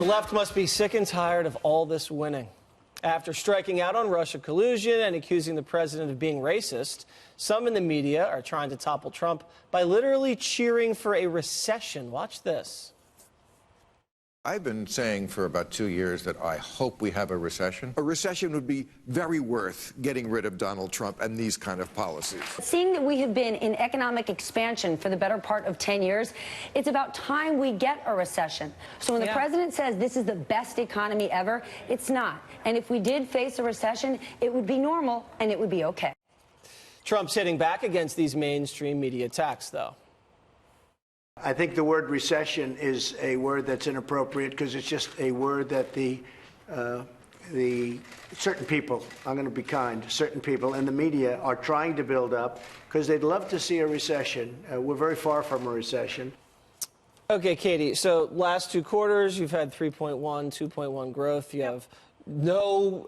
The left must be sick and tired of all this winning. After striking out on Russia collusion and accusing the president of being racist, some in the media are trying to topple Trump by literally cheering for a recession. Watch this. I've been saying for about 2 years that I hope we have a recession. A recession would be very worth getting rid of Donald Trump and these kind of policies. Seeing that we have been in economic expansion for the better part of 10 years, it's about time we get a recession. So when the president says this is the best economy ever, it's not. And if we did face a recession, it would be normal and it would be okay. Trump's hitting back against these mainstream media attacks, though. I think the word recession is a word that's inappropriate because it's just a word that the certain people, I'm going to be kind, certain people in the media are trying to build up because they'd love to see a recession. We're very far from a recession. Okay, Katie, so last 2 quarters, you've had 3.1, 2.1 growth. You have no,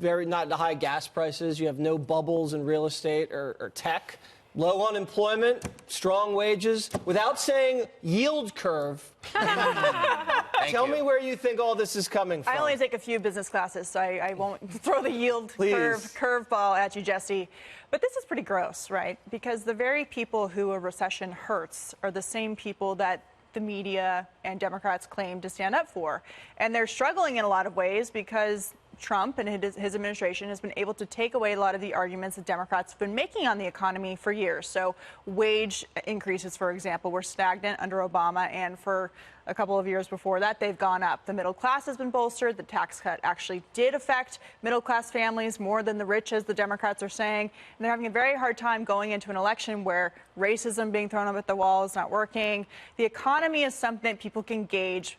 not high gas prices. You have no bubbles in real estate or tech. Low unemployment, strong wages, without saying yield curve. Tell me where you think all this is coming from. I only take a few business classes, so I won't throw the yield curveball at you, Jesse. But this is pretty gross, right? Because the very people who a recession hurts are the same people that the media and Democrats claim to stand up for. And they're struggling in a lot of ways because Trump and his administration has been able to take away a lot of the arguments that Democrats have been making on the economy for years. So wage increases, for example, were stagnant under Obama, and for a couple of years before that, they've gone up. The middle class has been bolstered. The tax cut actually did affect middle-class families more than the rich, as the Democrats are saying. And they're having a very hard time going into an election where racism being thrown up at the wall is not working. The economy is something that people can gauge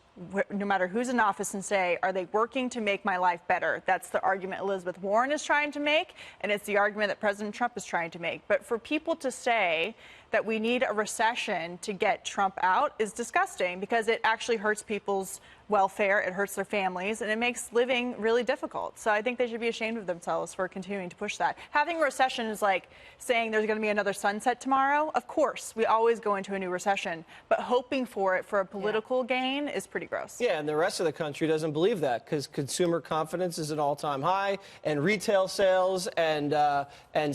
no matter who's in office and say, are they working to make my life better? That's the argument Elizabeth Warren is trying to make, and it's the argument that President Trump is trying to make. But for people to say that we need a recession to get Trump out is disgusting because it actually hurts people's welfare, it hurts their families, and it makes living really difficult. So I think they should be ashamed of themselves for continuing to push that. Having a recession is like saying there's going to be another sunset tomorrow. Of course, we always go into a new recession, but hoping for it for a political gain is pretty gross. Yeah, and the rest of the country doesn't believe that because consumer confidence is at an all-time high, and retail sales and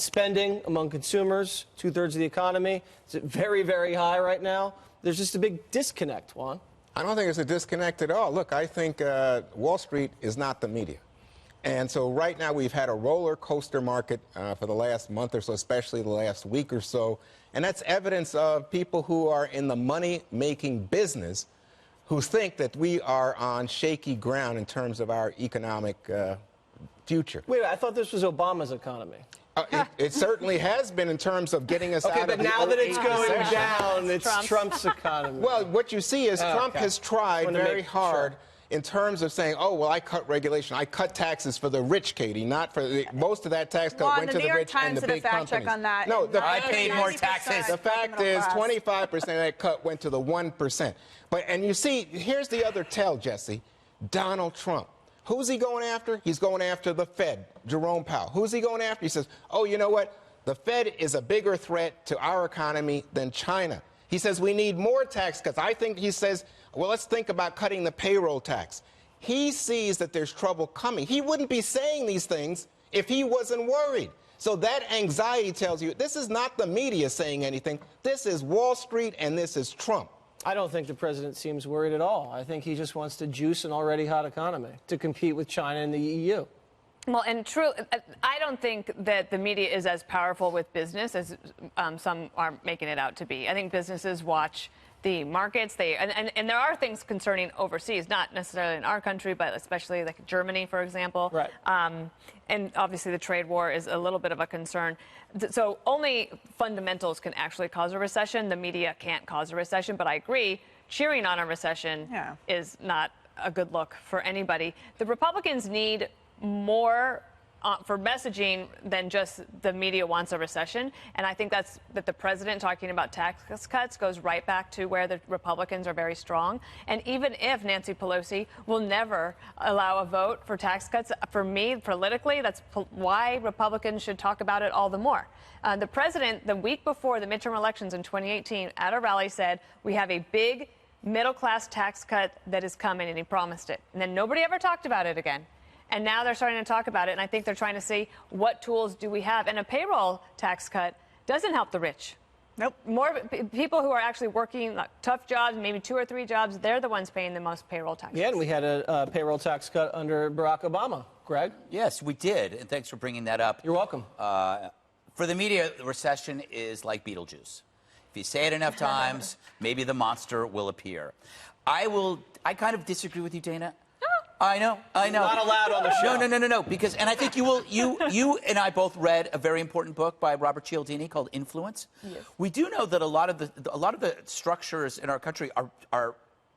spending among consumers, 2/3 of the economy, is very, very high right now. There's just a big disconnect, Juan. I don't think it's a disconnect at all. Look, I think Wall Street is not the media. And so right now we've had a roller coaster market for the last month or so, especially the last week or so. And that's evidence of people who are in the money-making business who think that we are on shaky ground in terms of our economic future. Wait, I thought this was Obama's economy. It certainly has been in terms of getting us out of the but now that it's going down, it's Trump's economy. Well, what you see is Trump has tried very hard in terms of saying, oh, well, I cut regulation. I cut taxes for the rich, Katie, not for the, most of that tax cut went to the rich and the big companies. On that. No, I paid more taxes. The fact is 25% of that cut went to the 1%. And you see, here's the other tell, Jesse. Donald Trump. Who's he going after? He's going after the Fed, Jerome Powell. Who's he going after? He says, oh, you know what? The Fed is a bigger threat to our economy than China. He says we need more tax cuts. I think he says, well, let's think about cutting the payroll tax. He sees that there's trouble coming. He wouldn't be saying these things if he wasn't worried. So that anxiety tells you this is not the media saying anything. This is Wall Street and this is Trump. I don't think the president seems worried at all. I think he just wants to juice an already hot economy to compete with China and the EU. Well, and true, I don't think that the media is as powerful with business as some are making it out to be. I think businesses watch the markets. And there are things concerning overseas, not necessarily in our country, but especially like Germany, for example. Right. And obviously the trade war is a little bit of a concern. So only fundamentals can actually cause a recession. The media can't cause a recession. But I agree, cheering on a recession is not a good look for anybody. The Republicans need more for messaging than just the media wants a recession. And I think that the president talking about tax cuts goes right back to where the Republicans are very strong. And even if Nancy Pelosi will never allow a vote for tax cuts, for me, politically, that's why Republicans should talk about it all the more. The president, the week before the midterm elections in 2018, at a rally said, we have a big middle-class tax cut that is coming, and he promised it. And then nobody ever talked about it again. And now they're starting to talk about it, and I think they're trying to see what tools do we have. And a payroll tax cut doesn't help the rich. Nope. More people who are actually working like, tough jobs, maybe 2 or 3 jobs, they're the ones paying the most payroll taxes. Yeah, and we had a payroll tax cut under Barack Obama. Greg? Yes, we did, and thanks for bringing that up. You're welcome. For the media, the recession is like Beetlejuice. If you say it enough times, maybe the monster will appear. I kind of disagree with you, Dana. I know. Not allowed on the show. No. Because, and I think you and I both read a very important book by Robert Cialdini called Influence. Yes. We do know that a lot of the structures in our country are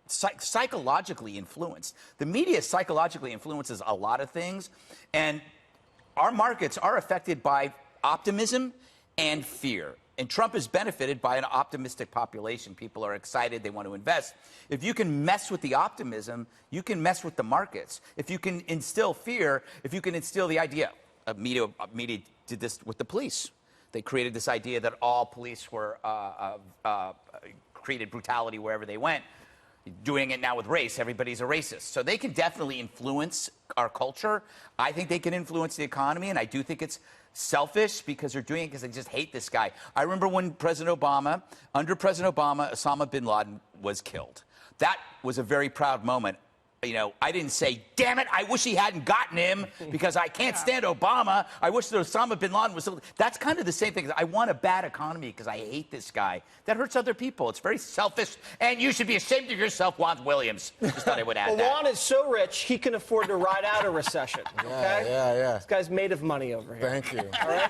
psychologically influenced. The media psychologically influences a lot of things, and our markets are affected by optimism and fear. And Trump has benefited by an optimistic population. People are excited. They want to invest. If you can mess with the optimism, you can mess with the markets. If you can instill fear, if you can instill the idea, media did this with the police. They created this idea that all police were created brutality wherever they went. Doing it now with race, everybody's a racist. So they can definitely influence our culture. I think they can influence the economy, and I do think it's selfish because they're doing it because they just hate this guy. I remember when under President Obama, Osama bin Laden was killed. That was a very proud moment. You know, I didn't say, damn it, I wish he hadn't gotten him because I can't stand Obama. I wish that Osama bin Laden was... That's kind of the same thing. I want a bad economy because I hate this guy. That hurts other people. It's very selfish, and you should be ashamed of yourself, Juan Williams. Just thought I would add that. Juan is so rich, he can afford to ride out a recession. Okay? Yeah. This guy's made of money over here. Thank you. All right?